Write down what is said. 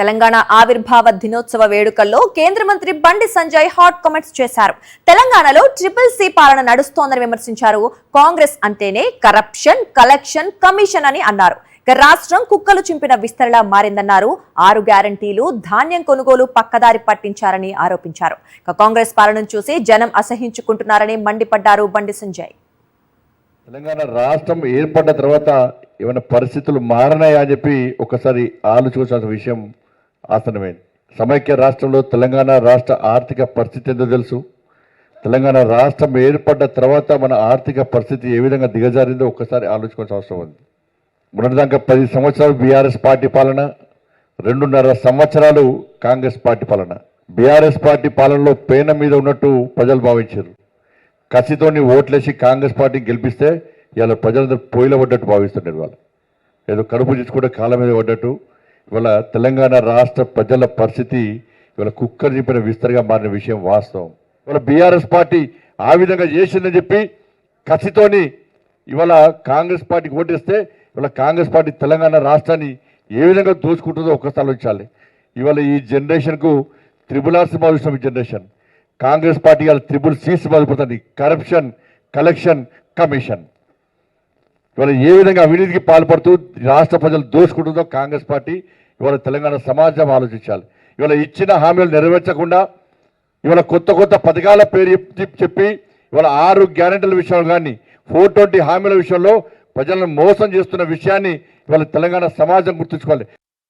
తెలంగాణ ఆవిర్భావ దినోత్సవ వేడుకల్లో కేంద్ర మంత్రి బండి సంజయ్ హాట్ కామెంట్స్ చేశారు. తెలంగాణలో CCC పాలన నడుస్తోందని విమర్శించారు. కాంగ్రెస్ అంటేనే కరప్షన్, కలెక్షన్, కమిషన్ అని అన్నారు. రాష్ట్రం కుక్కలు చింపిన విస్తరలా మారిందన్నారు. 6 గ్యారంటీలు, ధాన్యం కొనుగోలు పక్కదారి పట్టించారని ఆరోపించారు. కాంగ్రెస్ పాలనను చూసి జనం అసహించుకుంటున్నారని మండిపడ్డారు బండి సంజయ్. తెలంగాణ రాష్ట్రం ఏర్పడ్డ తర్వాత ఏమైనా పరిస్థితులు మారనాయా అని చెప్పి ఒకసారి ఆలోచించాల్సిన విషయం ఆసనమైంది. సమైక్య రాష్ట్రంలో తెలంగాణ రాష్ట్ర ఆర్థిక పరిస్థితి ఏందో తెలుసు. తెలంగాణ రాష్ట్రం ఏర్పడ్డ తర్వాత మన ఆర్థిక పరిస్థితి ఏ విధంగా దిగజారిందో ఒక్కసారి ఆలోచించాల్సిన అవసరం ఉంది. మొన్నటిదాకా 10 సంవత్సరాలు బీఆర్ఎస్ పార్టీ పాలన, 2.5 సంవత్సరాలు కాంగ్రెస్ పార్టీ పాలన. బీఆర్ఎస్ పార్టీ పాలనలో పేన మీద ఉన్నట్టు ప్రజలు భావించారు. కసితోని ఓట్లేసి కాంగ్రెస్ పార్టీని గెలిపిస్తే ఇవాళ ప్రజలందరూ పొయ్యిలో పడ్డట్టు భావిస్తున్నారు. వాళ్ళు ఏదో కడుపు తీసుకుంటే కాళ్ళ మీద పడ్డట్టు ఇవాళ తెలంగాణ రాష్ట్ర ప్రజల పరిస్థితి ఇవాళ కుక్కర్ చెప్పిన విస్తరగా మారిన విషయం వాస్తవం. ఇవాళ బీఆర్ఎస్ పార్టీ ఆ విధంగా చేసిందని చెప్పి కసితోని ఇవాళ కాంగ్రెస్ పార్టీకి ఓటేస్తే ఇవాళ కాంగ్రెస్ పార్టీ తెలంగాణ రాష్ట్రాన్ని ఏ విధంగా దోచుకుంటుందో ఒక్కసారి ఆలోచించాలి. ఇవాళ ఈ జనరేషన్కు RRR సినిమా చూసిన జనరేషన్, కాంగ్రెస్ పార్టీ ఇవాళ CCC బాధపడుతుంది. Corruption, collection, commission. ఇవాళ ఏ విధంగా అవినీతికి పాల్పడుతూ రాష్ట్ర ప్రజలు దోచుకుంటుందో కాంగ్రెస్ పార్టీ ఇవాళ తెలంగాణ సమాజం ఆలోచించాలి. ఇవాళ ఇచ్చిన హామీలు నెరవేర్చకుండా ఇవాళ కొత్త పథకాల పేరు చెప్పి ఇవాళ 6 గ్యారెంటీల విషయంలో కానీ 420 హామీల విషయంలో ప్రజలను మోసం చేస్తున్న విషయాన్ని ఇవాళ తెలంగాణ సమాజం గుర్తుంచుకోవాలి.